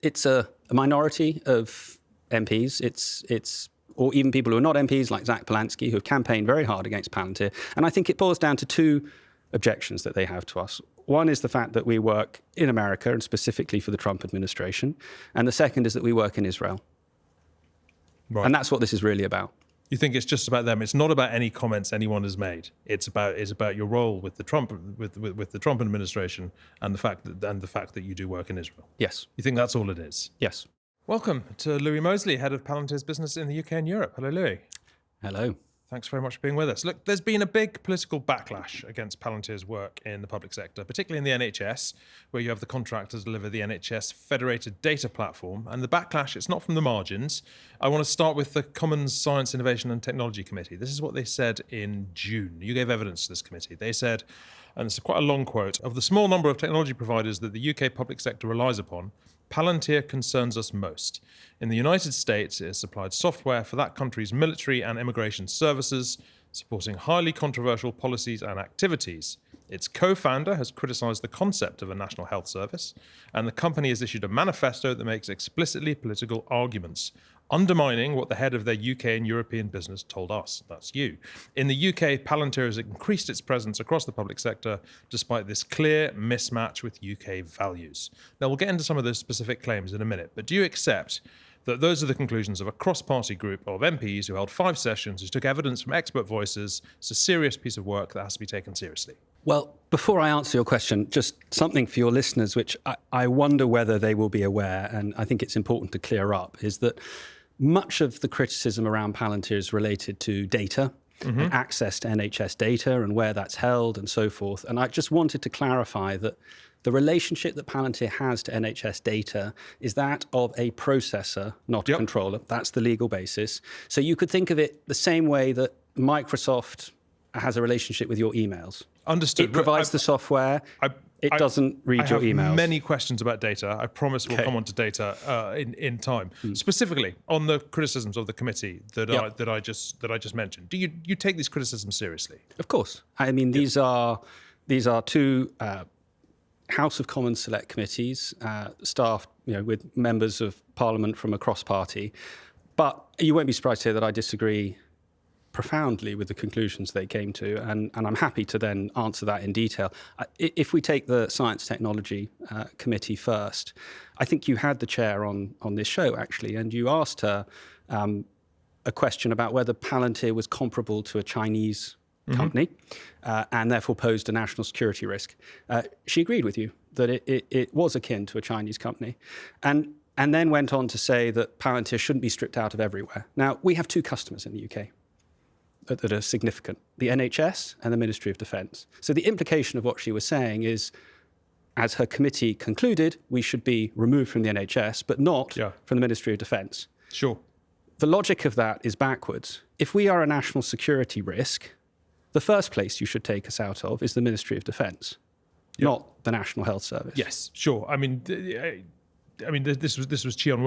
it's a minority of MPs. Or even people who are not MPs, like Zach Palantir, who have campaigned very hard against Palantir. And I think it boils down to two objections that they have to us. One is the fact that we work in America, and specifically for the Trump administration. And the second is that we work in Israel. Right. And that's what this is really about. You think it's just about them? It's not about any comments anyone has made. It's about your role with the Trump administration and the fact that you do work in Israel. Yes. You think that's all it is? Yes. Welcome to Louis Mosley, head of Palantir's business in the UK and Europe. Hello, Louis. Hello. Thanks very much for being with us. Look, there's been a big political backlash against Palantir's work in the public sector, particularly in the NHS, where you have the contract to deliver the NHS federated data platform. And the backlash, it's not from the margins. I want to start with the Commons Science, Innovation and Technology Committee. This is what they said in June. You gave evidence to this committee. They said, and it's quite a long quote, of the small number of technology providers that the UK public sector relies upon, Palantir concerns us most. In the United States, it has supplied software for that country's military and immigration services, supporting highly controversial policies and activities. Its co-founder has criticised the concept of a national health service, and the company has issued a manifesto that makes explicitly political arguments, undermining what the head of their UK and European business told us. That's you. In the UK, Palantir has increased its presence across the public sector despite this clear mismatch with UK values. Now, we'll get into some of those specific claims in a minute, but do you accept that those are the conclusions of a cross-party group of MPs who held 5 sessions, who took evidence from expert voices? It's a serious piece of work that has to be taken seriously. Well, before I answer your question, just something for your listeners, which I wonder whether they will be aware, and I think it's important to clear up, is that much of the criticism around Palantir is related to data, and access to NHS data and where that's held and so forth. And I just wanted to clarify that the relationship that Palantir has to NHS data is that of a processor, not a controller. That's the legal basis. So you could think of it the same way that Microsoft has a relationship with your emails. Understood. It provides the software. It doesn't read your emails. I have many questions about data. I promise we'll come on to data in time. Specifically on the criticisms of the committee that I just mentioned. Do you take these criticisms seriously? Of course. I mean, these are two House of Commons select committees, staffed with members of Parliament from across party. But you won't be surprised to hear that I disagree profoundly with the conclusions they came to, and I'm happy to then answer that in detail. If we take the Science Technology Committee first, I think you had the chair on this show, actually, and you asked her a question about whether Palantir was comparable to a Chinese company and therefore posed a national security risk. She agreed with you that it was akin to a Chinese company, and then went on to say that Palantir shouldn't be stripped out of everywhere. Now, we have 2 customers in the UK that are significant, the NHS and the Ministry of Defence. So the implication of what she was saying is, as her committee concluded, we should be removed from the NHS, but not from the Ministry of Defence. Sure. The logic of that is backwards. If we are a national security risk, the first place you should take us out of is the Ministry of Defence, not the National Health Service. Yes, sure. I mean, this was Chion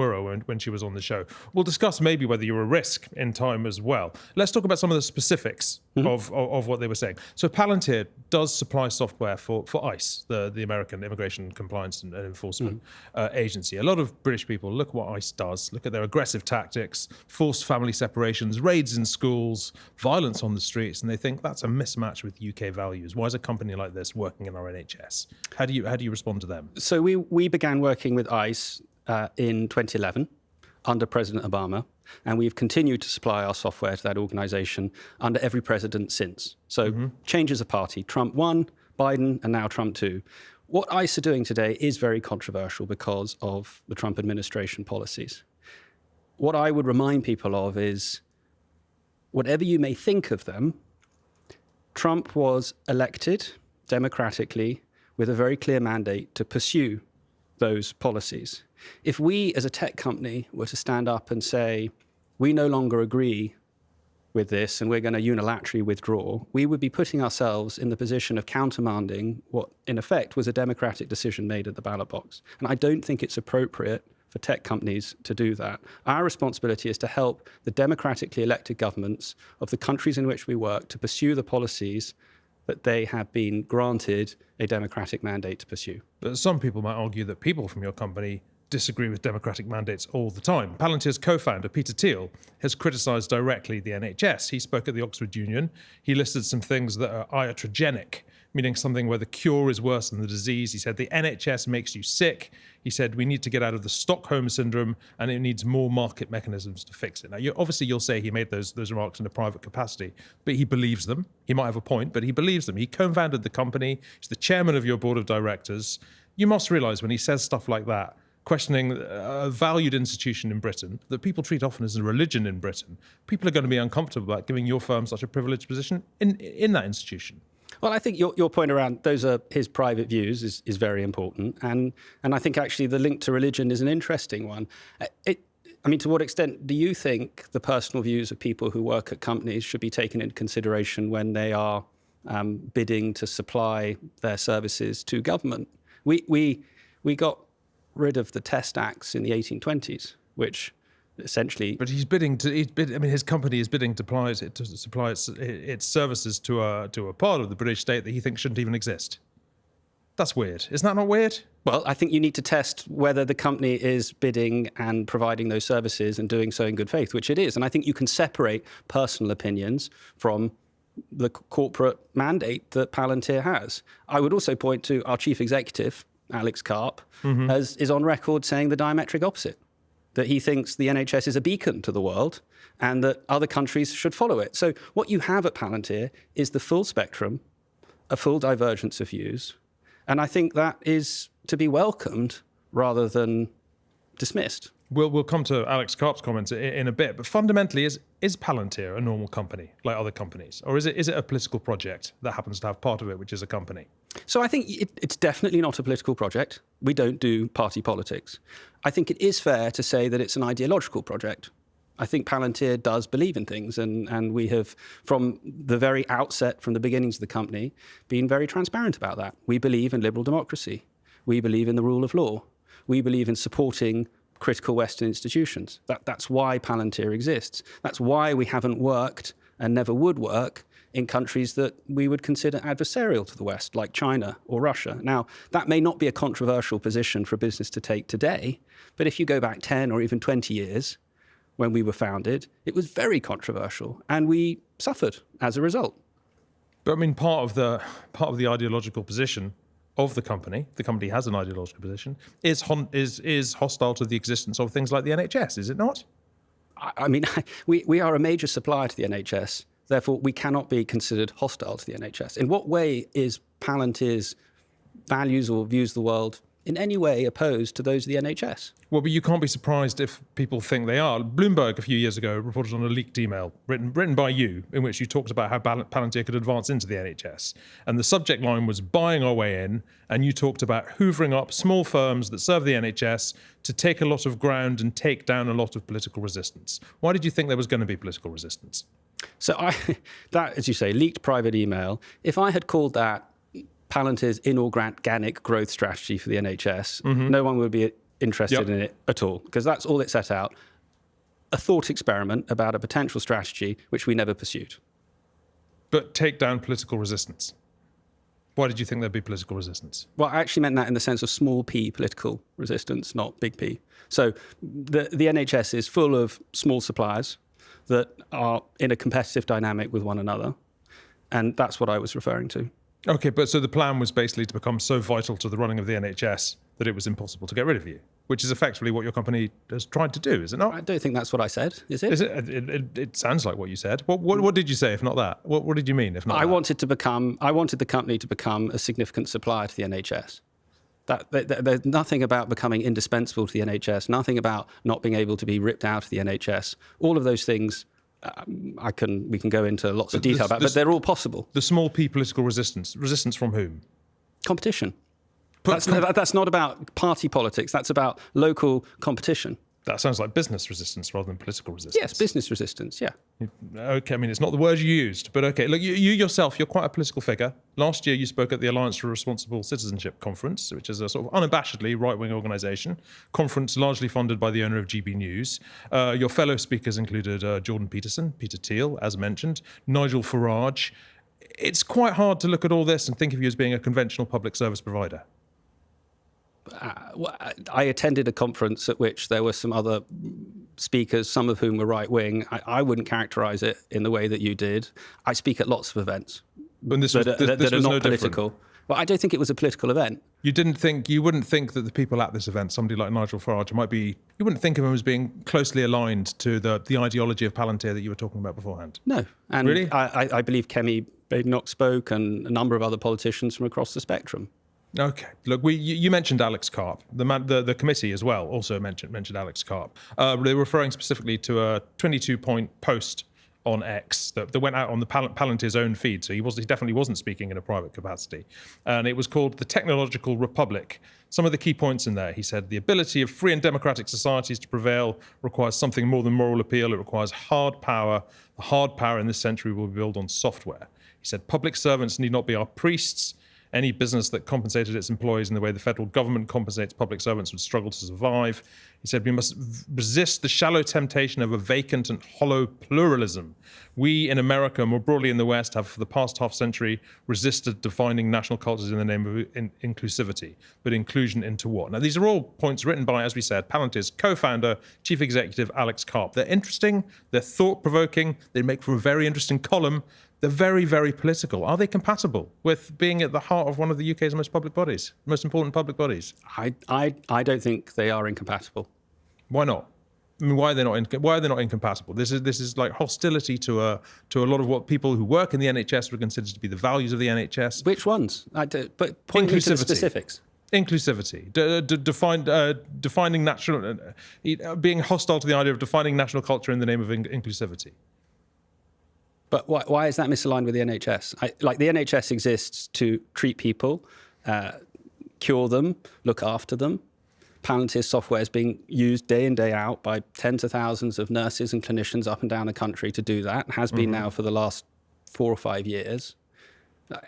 when she was on the show. We'll discuss maybe whether you're a risk in time as well. Let's talk about some of the specifics of what they were saying. So Palantir does supply software for ICE, the American Immigration Compliance and Enforcement Agency. A lot of British people look at what ICE does, look at their aggressive tactics, forced family separations, raids in schools, violence on the streets, and they think that's a mismatch with UK values. Why is a company like this working in our NHS? How do you respond to them? So we began working with ICE in 2011 under President Obama, and we've continued to supply our software to that organization under every president since. So changes of party, Trump 1, Biden, and now Trump 2. What ICE are doing today is very controversial because of the Trump administration policies. What I would remind people of is, whatever you may think of them, Trump was elected democratically with a very clear mandate to pursue those policies. If we as a tech company were to stand up and say, we no longer agree with this and we're going to unilaterally withdraw, we would be putting ourselves in the position of countermanding what in effect was a democratic decision made at the ballot box. And I don't think it's appropriate for tech companies to do that. Our responsibility is to help the democratically elected governments of the countries in which we work to pursue the policies that they have been granted a democratic mandate to pursue. But some people might argue that people from your company disagree with democratic mandates all the time. Palantir's co-founder, Peter Thiel, has criticised directly the NHS. He spoke at the Oxford Union. He listed some things that are iatrogenic, meaning something where the cure is worse than the disease. He said the NHS makes you sick. He said we need to get out of the Stockholm syndrome and it needs more market mechanisms to fix it. Now, obviously, you'll say he made those remarks in a private capacity, but he believes them. He might have a point, but he believes them. He co-founded the company. He's the chairman of your board of directors. You must realise when he says stuff like that, questioning a valued institution in Britain that people treat often as a religion in Britain, people are going to be uncomfortable about giving your firm such a privileged position in that institution. Well, I think your point around those are his private views is very important. And I think actually the link to religion is an interesting one. To what extent do you think the personal views of people who work at companies should be taken into consideration when they are bidding to supply their services to government? We got rid of the Test Acts in the 1820s, which essentially... But his company is bidding to supply its services to a part of the British state that he thinks shouldn't even exist. That's weird. Isn't that not weird? Well, I think you need to test whether the company is bidding and providing those services and doing so in good faith, which it is. And I think you can separate personal opinions from the corporate mandate that Palantir has. I would also point to our chief executive, Alex Karp, is on record saying the diametric opposite, that he thinks the NHS is a beacon to the world and that other countries should follow it. So what you have at Palantir is the full spectrum, a full divergence of views. And I think that is to be welcomed rather than dismissed. We'll come to Alex Karp's comments in a bit, but fundamentally, is Palantir a normal company like other companies? Or is it a political project that happens to have part of it, which is a company? So I think it's definitely not a political project. We don't do party politics. I think it is fair to say that it's an ideological project. I think Palantir does believe in things, and we have, from the very outset, from the beginnings of the company, been very transparent about that. We believe in liberal democracy. We believe in the rule of law. We believe in supporting critical Western institutions. That's why Palantir exists. That's why we haven't worked and never would work in countries that we would consider adversarial to the West, like China or Russia. Now, that may not be a controversial position for a business to take today, but if you go back 10 or even 20 years, when we were founded, it was very controversial, and we suffered as a result. But part of the ideological position of the company has an ideological position, is hostile to the existence of things like the NHS, is it not? We are a major supplier to the NHS. Therefore, we cannot be considered hostile to the NHS. In what way is Palantir's values or views of the world in any way opposed to those of the NHS? Well, but you can't be surprised if people think they are. Bloomberg a few years ago reported on a leaked email written by you, in which you talked about how Palantir could advance into the NHS. And the subject line was buying our way in, and you talked about hoovering up small firms that serve the NHS to take a lot of ground and take down a lot of political resistance. Why did you think there was going to be political resistance? So that, as you say, leaked private email, if I had called that Palantir's inorganic growth strategy for the NHS, no one would be interested in it at all, because that's all it set out, a thought experiment about a potential strategy which we never pursued. But take down political resistance. Why did you think there'd be political resistance? Well, I actually meant that in the sense of small p political resistance, not big P. So the NHS is full of small suppliers that are in a competitive dynamic with one another, and that's what I was referring to. Okay, but so the plan was basically to become so vital to the running of the NHS that it was impossible to get rid of you, which is effectively what your company has tried to do, is it not? I don't think that's what I said, is it? It sounds like what you said. What did you say, if not that? What did you mean, if not that? I wanted the company to become a significant supplier to the NHS. There's nothing about becoming indispensable to the NHS, nothing about not being able to be ripped out of the NHS. All of those things we can go into lots of detail about, but they're all possible. The small p political resistance from whom? Competition. That's not about party politics. That's about local competition. That sounds like business resistance rather than political resistance. Yes, business resistance, yeah. Okay, it's not the word you used, but okay. Look, you yourself, you're quite a political figure. Last year, you spoke at the Alliance for Responsible Citizenship Conference, which is a sort of unabashedly right-wing organisation, conference largely funded by the owner of GB News. Your fellow speakers included Jordan Peterson, Peter Thiel, as mentioned, Nigel Farage. It's quite hard to look at all this and think of you as being a conventional public service provider. I attended a conference at which there were some other speakers, some of whom were right-wing. I wouldn't characterize it in the way that you did. I speak at lots of events that are not political. Well, I don't think it was a political event. You wouldn't think that the people at this event, somebody like Nigel Farage, you wouldn't think of him as being closely aligned to the ideology of Palantir that you were talking about beforehand? No. And really? I believe Kemi Badenoch spoke and a number of other politicians from across the spectrum. Okay. Look, you mentioned Alex Karp. The committee as well also mentioned Alex Karp. They were referring specifically to a 22-point post on X that went out on the Palantir's own feed. So he definitely wasn't speaking in a private capacity. And it was called The Technological Republic. Some of the key points in there, he said, the ability of free and democratic societies to prevail requires something more than moral appeal. It requires hard power. The hard power in this century will be built on software. He said, public servants need not be our priests. Any business that compensated its employees in the way the federal government compensates public servants would struggle to survive. He said, we must resist the shallow temptation of a vacant and hollow pluralism. We in America, more broadly in the West, have for the past half century resisted defining national cultures in the name of inclusivity. But inclusion into what? Now, these are all points written by, as we said, Palantir's co-founder, chief executive, Alex Karp. They're interesting, they're thought-provoking, they make for a very interesting column. They're very, very political. Are they compatible with being at the heart of one of the UK's most important public bodies? I don't think they are incompatible. Why not? I mean, why are they not incompatible? This is like hostility to a lot of what people who work in the NHS would consider to be the values of the NHS. Which ones? But point me to the specifics. Inclusivity, defining national, being hostile to the idea of defining national culture in the name of inclusivity. But why is that misaligned with the NHS? The NHS exists to treat people, cure them, look after them. Palantir software is being used day in, day out by tens of thousands of nurses and clinicians up and down the country to do that, and has been now for the last 4 or 5 years.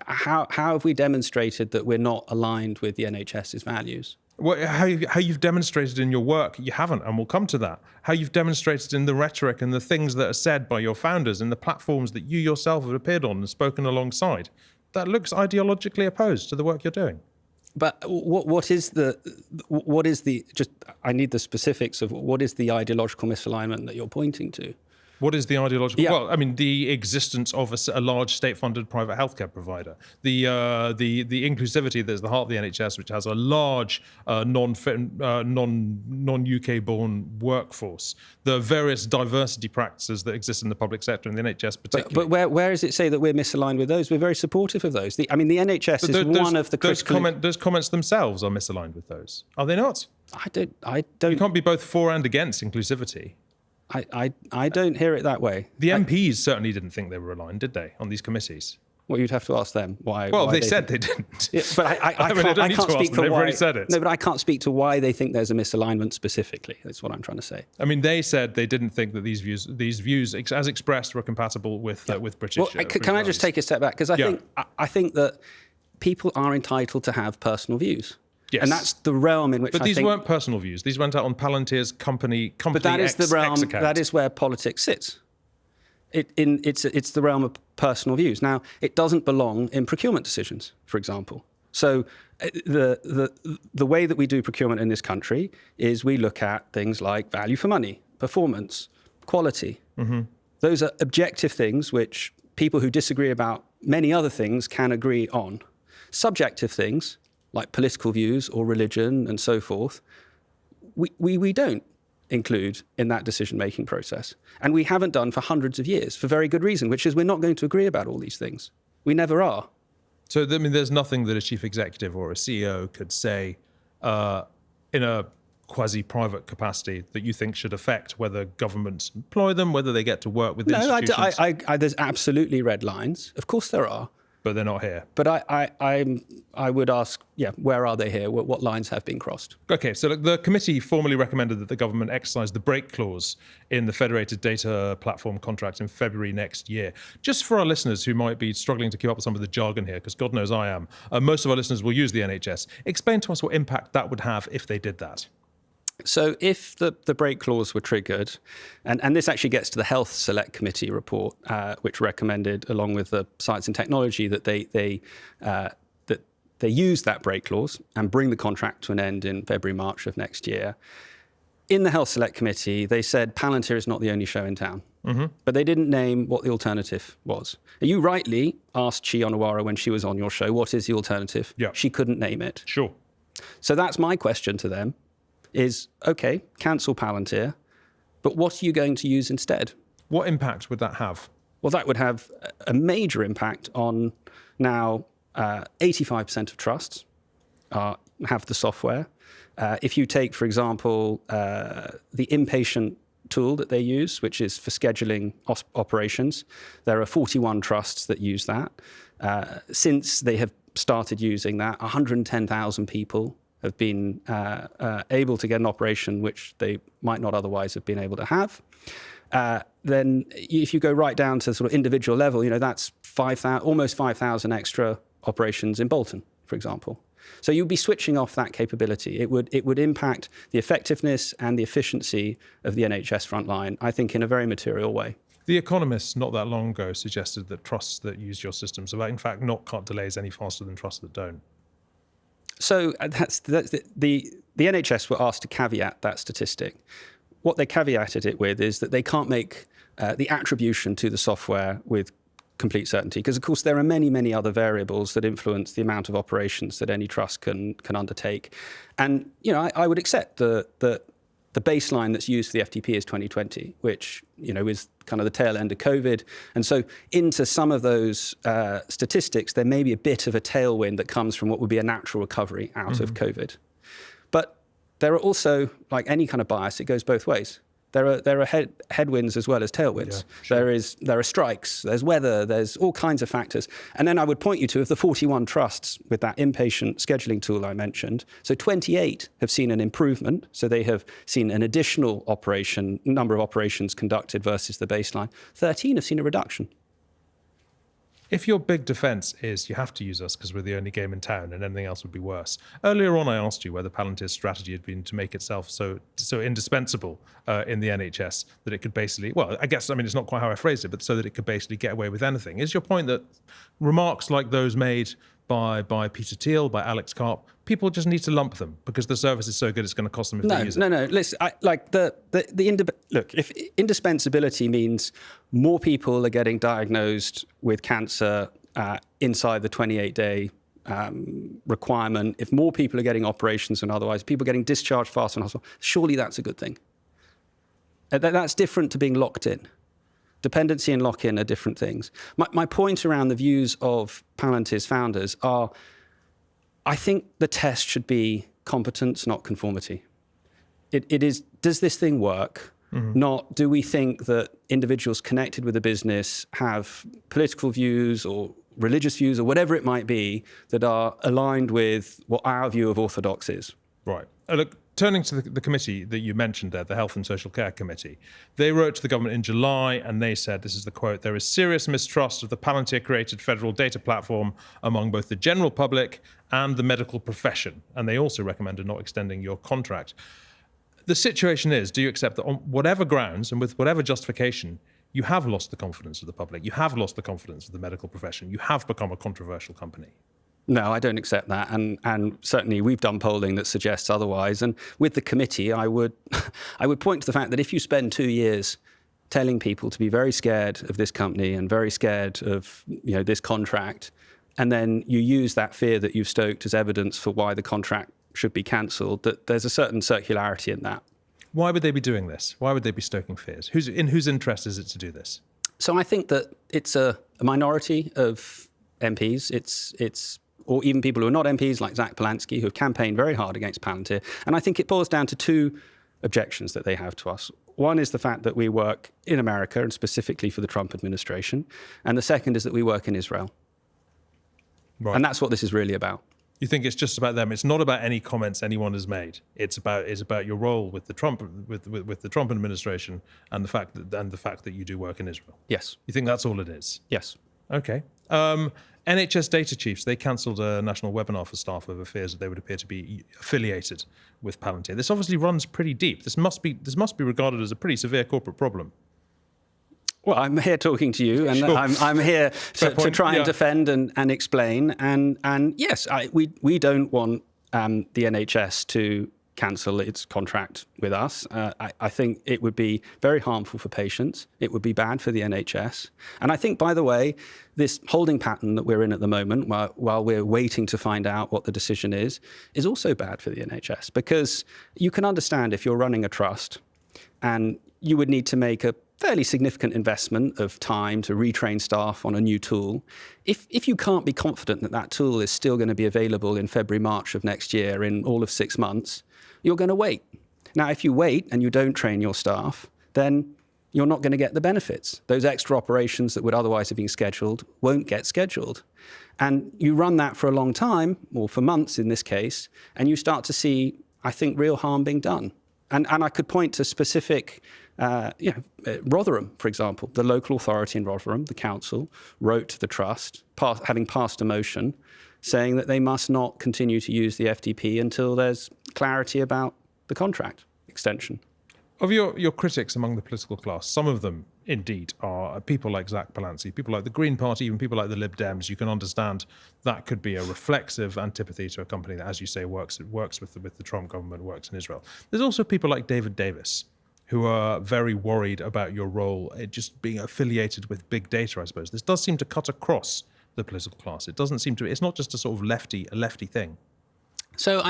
How have we demonstrated that we're not aligned with the NHS's values? Well, how you've demonstrated in your work, you haven't, and we'll come to that. How you've demonstrated in the rhetoric and the things that are said by your founders and the platforms that you yourself have appeared on and spoken alongside, that looks ideologically opposed to the work you're doing. But what is the just? I need the specifics of what is the ideological misalignment that you're pointing to. What is the ideological? Yeah. Well, I mean, the existence of a large state-funded private healthcare provider, the inclusivity that's the heart of the NHS, which has a large non-UK-born workforce, the various diversity practices that exist in the public sector and the NHS particularly. But where does it say that we're misaligned with those? We're very supportive of those. The NHS is one of the critical. Those comments themselves are misaligned with those, are they not? I don't. You can't be both for and against inclusivity. I don't hear it that way. The MPs certainly didn't think they were aligned, did they, on these committees? Well, you'd have to ask them why. Well, they said they didn't. Yeah, but I can't speak for why. They've already said it. No, but I can't speak to why they think there's a misalignment specifically. That's what I'm trying to say. I mean, they said they didn't think that these views as expressed were compatible with British. Well, can I just take a step back? Because I think that people are entitled to have personal views. Yes. And that's the realm in which But these weren't personal views. These went out on Palantir's company But that is the realm. account. That is where politics sits. It's the realm of personal views. Now, it doesn't belong in procurement decisions, for example. So the way that we do procurement in this country is we look at things like value for money, performance, quality. Mm-hmm. Those are objective things which people who disagree about many other things can agree on. Subjective things, like political views or religion and so forth, we don't include in that decision-making process. And we haven't done for hundreds of years for very good reason, which is we're not going to agree about all these things. We never are. So, I mean, there's nothing that a chief executive or a CEO could say in a quasi-private capacity that you think should affect whether governments employ them, whether they get to work with institutions? No, there's absolutely red lines. Of course there are. But they're not here. But I would ask, where are they here? What lines have been crossed? Okay, so the committee formally recommended that the government exercise the break clause in the Federated Data Platform contract in February next year. Just for our listeners who might be struggling to keep up with some of the jargon here, because God knows I am, most of our listeners will use the NHS. Explain to us what impact that would have if they did that. So if the break clause were triggered, and this actually gets to the Health Select Committee report, which recommended, along with the Science and Technology, that they they used that break clause and bring the contract to an end in February, March of next year. In the Health Select Committee, they said Palantir is not the only show in town. But they didn't name what the alternative was. You rightly asked Chi Onowara when she was on your show, what is the alternative? Yeah. She couldn't name it. Sure. So that's my question to them is, OK, cancel Palantir, but what are you going to use instead? What impact would that have? Well, that would have a major impact on now 85% of trusts have the software. If you take, for example, the inpatient tool that they use, which is for scheduling operations, there are 41 trusts that use that. Since they have started using that, 110,000 people have been able to get an operation which they might not otherwise have been able to have. Then if you go right down to sort of individual level, that's almost 5,000 extra operations in Bolton, for example. So you'd be switching off that capability. It would impact the effectiveness and the efficiency of the NHS frontline, I think, in a very material way. The Economist not that long ago suggested that trusts that use your systems have in fact not cut delays any faster than trusts that don't. So that's the NHS were asked to caveat that statistic. What they caveated it with is that they can't make the attribution to the software with complete certainty, because of course there are many, many other variables that influence the amount of operations that any trust can undertake. And I would accept the baseline that's used for the FTP is 2020, which is kind of the tail end of COVID. And so into some of those statistics, there may be a bit of a tailwind that comes from what would be a natural recovery out of COVID. But there are also, like any kind of bias, it goes both ways. There are headwinds as well as tailwinds. Yeah, sure. There are strikes, there's weather, there's all kinds of factors. And then I would point you to, of the 41 trusts with that inpatient scheduling tool I mentioned, so 28 have seen an improvement. So they have seen an additional number of operations conducted versus the baseline. 13 have seen a reduction. If your big defense is you have to use us because we're the only game in town and anything else would be worse. Earlier on, I asked you whether Palantir's strategy had been to make itself so indispensable in the NHS that it could basically, it's not quite how I phrased it, but so that it could basically get away with anything. Is your point that remarks like those made by Peter Thiel, by Alex Karp, people just need to lump them because the service is so good it's going to cost them if they use it? No. Listen, look, if indispensability means more people are getting diagnosed with cancer inside the 28-day requirement, if more people are getting operations than otherwise, people are getting discharged faster from hospital, surely that's a good thing. That's different to being locked in. Dependency and lock-in are different things. My point around the views of Palantir's founders are, I think the test should be competence, not conformity. It is, does this thing work? Not, do we think that individuals connected with the business have political views or religious views or whatever it might be that are aligned with what our view of orthodox is? Right. Look, turning to the committee that you mentioned there, the Health and Social Care Committee, they wrote to the government in July and they said, this is the quote, "There is serious mistrust of the Palantir-created federal data platform among both the general public and the medical profession." And they also recommended not extending your contract. The situation is, do you accept that on whatever grounds and with whatever justification, you have lost the confidence of the public, you have lost the confidence of the medical profession, you have become a controversial company? No, I don't accept that. And certainly we've done polling that suggests otherwise. And with the committee, I would point to the fact that if you spend 2 years telling people to be very scared of this company and very scared of this contract, and then you use that fear that you've stoked as evidence for why the contract should be cancelled, that there's a certain circularity in that. Why would they be doing this? Why would they be stoking fears? In whose interest is it to do this? So I think that it's a minority of MPs. It's or even people who are not MPs, like Zach Polanski, who have campaigned very hard against Palantir. And I think it boils down to two objections that they have to us. One is the fact that we work in America, and specifically for the Trump administration. And the second is that we work in Israel. Right. And that's what this is really about. You think it's just about them? It's not about any comments anyone has made. It's about your role with the Trump administration and the fact that you do work in Israel. Yes. You think that's all it is? Yes. Okay. NHS data chiefs, they cancelled a national webinar for staff over fears that they would appear to be affiliated with Palantir. This obviously runs pretty deep. This must be regarded as a pretty severe corporate problem. Well, I'm here talking to you, and Sure. I'm here to try and defend and explain. And yes, we don't want the NHS to cancel its contract with us. I think it would be very harmful for patients. It would be bad for the NHS. And I think, by the way, this holding pattern that we're in at the moment, while we're waiting to find out what the decision is also bad for the NHS, because you can understand if you're running a trust and you would need to make a fairly significant investment of time to retrain staff on a new tool. If you can't be confident that that tool is still going to be available in February, March of next year, in all of 6 months, you're going to wait. Now, if you wait and you don't train your staff, then you're not going to get the benefits. Those extra operations that would otherwise have been scheduled won't get scheduled. And you run that for a long time, or for months in this case, and you start to see, I think, real harm being done. And I could point to specific, Rotherham, for example. The local authority in Rotherham, the council, wrote to the trust, having passed a motion, saying that they must not continue to use the FDP until there's clarity about the contract extension. Of your critics among the political class, some of them indeed are people like Zach Palantir, people like the Green Party, even people like the Lib Dems. You can understand that could be a reflexive antipathy to a company that, as you say, works with the Trump government, works in Israel. There's also people like David Davis, who are very worried about your role just being affiliated with big data, I suppose. This does seem to cut across the political class. It doesn't seem to. It's not just a sort of lefty thing. So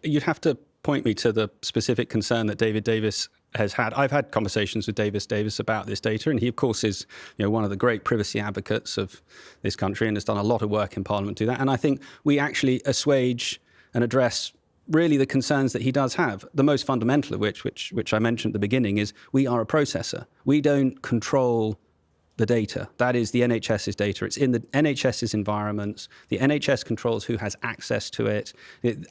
you'd have to point me to the specific concern that David Davis has had. I've had conversations with Davis Davis about this data, and he, of course, is one of the great privacy advocates of this country and has done a lot of work in Parliament to do that. And I think we actually assuage and address really the concerns that he does have. The most fundamental of which I mentioned at the beginning, is we are a processor. We don't control the data. That is the NHS's data. It's in the NHS's environments. The NHS controls who has access to it.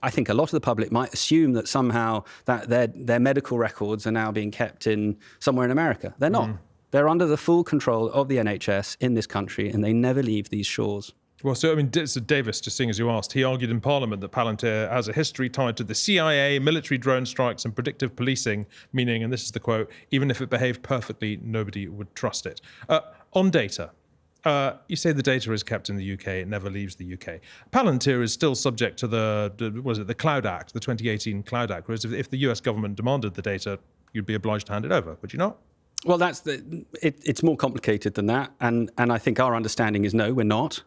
I think a lot of the public might assume that somehow that their medical records are now being kept in somewhere in America. They're not. They're under the full control of the NHS in this country, and they never leave these shores. Well, so Davis, just seeing as you asked, he argued in Parliament that Palantir has a history tied to the CIA, military drone strikes, and predictive policing, meaning, and this is the quote, even if it behaved perfectly, nobody would trust it. On data, you say the data is kept in the UK, it never leaves the UK. Palantir is still subject to the Cloud Act, the 2018 Cloud Act, whereas if the US government demanded the data, you'd be obliged to hand it over, would you not? Well, it's more complicated than that, and I think our understanding is no, we're not.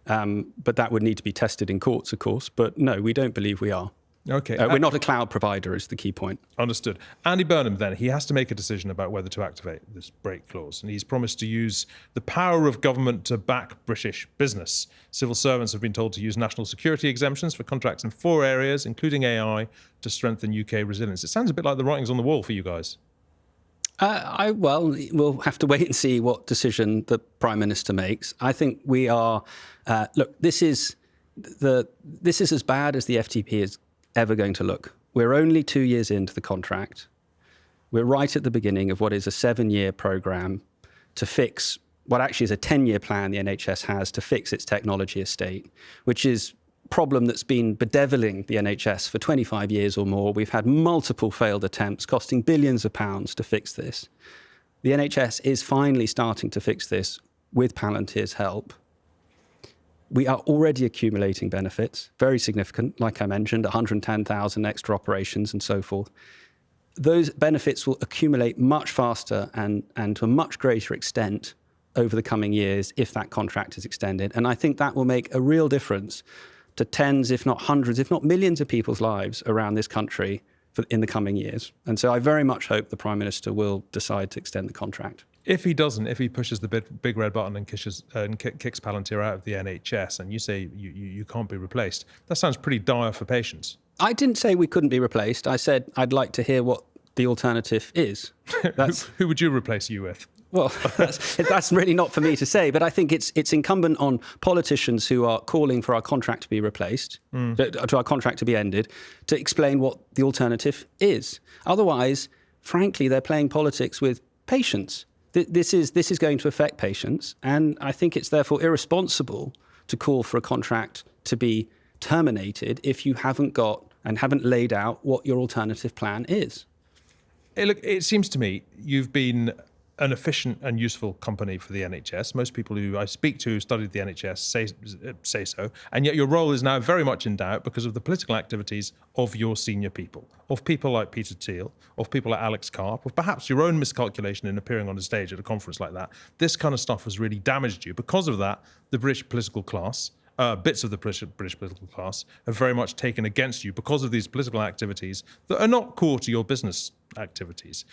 But that would need to be tested in courts, of course. But no, we don't believe we are. Okay. We're not a cloud provider is the key point. Understood. Andy Burnham, then, he has to make a decision about whether to activate this break clause. And he's promised to use the power of government to back British business. Civil servants have been told to use national security exemptions for contracts in 4 areas, including AI, to strengthen UK resilience. It sounds a bit like the writing's on the wall for you guys. We'll have to wait and see what decision the Prime Minister makes. I think we are. Look, this is as bad as the FTP is ever going to look. We're only 2 years into the contract. We're right at the beginning of what is a 7-year program to fix what actually is a 10-year plan the NHS has to fix its technology estate, which is problem that's been bedeviling the NHS for 25 years or more. We've had multiple failed attempts costing billions of pounds to fix this. The NHS is finally starting to fix this with Palantir's help. We are already accumulating benefits, very significant, like I mentioned, 110,000 extra operations and so forth. Those benefits will accumulate much faster and to a much greater extent over the coming years if that contract is extended. And I think that will make a real difference to tens, if not hundreds, if not millions of people's lives around this country in the coming years. And so I very much hope the Prime Minister will decide to extend the contract. If he doesn't, if he pushes the big red button and kicks Palantir out of the NHS, and you say you can't be replaced, that sounds pretty dire for patients. I didn't say we couldn't be replaced. I said I'd like to hear what the alternative is. Who would you replace you with? Well, that's really not for me to say, but I think it's incumbent on politicians who are calling for our contract to be replaced, to our contract to be ended, to explain what the alternative is. Otherwise, frankly, they're playing politics with patients. This is going to affect patients, and I think it's therefore irresponsible to call for a contract to be terminated if you haven't got and haven't laid out what your alternative plan is. Hey, look, it seems to me you've been an efficient and useful company for the NHS. Most people who I speak to who studied the NHS say so. And yet your role is now very much in doubt because of the political activities of your senior people, of people like Peter Thiel, of people like Alex Karp, of perhaps your own miscalculation in appearing on a stage at a conference like that. This kind of stuff has really damaged you. Because of that, the British political class, bits of the British political class, have very much taken against you because of these political activities that are not core to your business activities.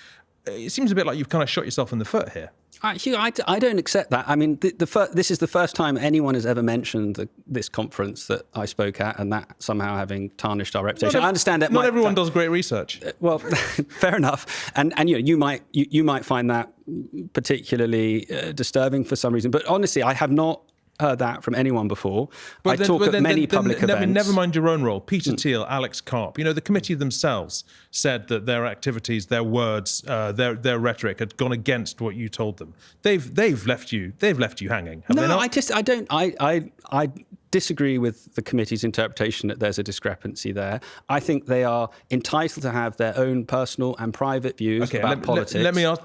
It seems a bit like you've kind of shot yourself in the foot here. Actually, I don't accept that. I mean, this is the first time anyone has ever mentioned this conference that I spoke at, and that somehow having tarnished our reputation. I understand that not everyone does great research. Well, fair enough, and you might find that particularly disturbing for some reason. But honestly, I have not heard that from anyone before. I talk at many public events. Never mind your own role. Peter Thiel, Alex Karp. The committee themselves said that their activities, their words, their rhetoric had gone against what you told them. They've left you hanging. Have they not? I disagree with the committee's interpretation that there's a discrepancy there. I think they are entitled to have their own personal and private views about politics. Let me ask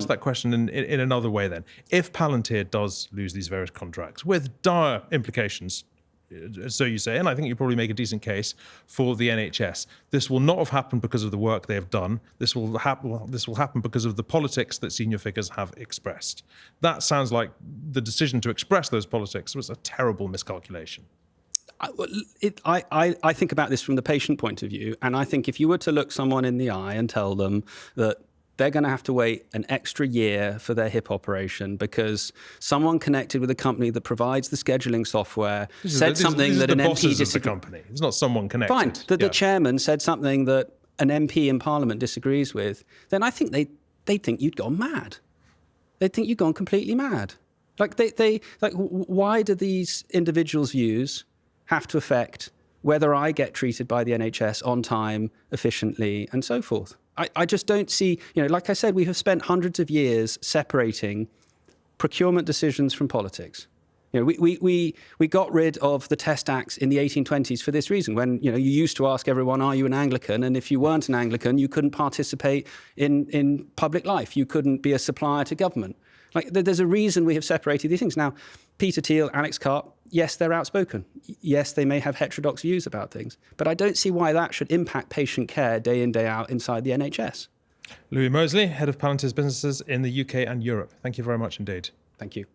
that question in another way then. If Palantir does lose these various contracts with dire implications, so you say, and I think you probably make a decent case for the NHS. This will not have happened because of the work they have done. This will happen because of the politics that senior figures have expressed. That sounds like the decision to express those politics was a terrible miscalculation. I think about this from the patient point of view, and I think if you were to look someone in the eye and tell them that they're going to have to wait an extra year for their hip operation because someone connected with a company that provides the scheduling software said something that an MP disagrees. The company. It's not someone connected. Fine. The chairman said something that an MP in Parliament disagrees with. Then I think they think you'd gone mad. They think you've gone completely mad. Why do these individuals' views have to affect whether I get treated by the NHS on time, efficiently, and so forth? I just don't see, like I said, we have spent hundreds of years separating procurement decisions from politics. We got rid of the Test Acts in the 1820s for this reason, when you used to ask everyone, are you an Anglican? And if you weren't an Anglican, you couldn't participate in public life. You couldn't be a supplier to government. There's a reason we have separated these things. Now, Peter Thiel, Alex Karp, yes, they're outspoken. Yes, they may have heterodox views about things. But I don't see why that should impact patient care day in, day out inside the NHS. Louis Mosley, Head of Palantir's Businesses in the UK and Europe. Thank you very much indeed. Thank you.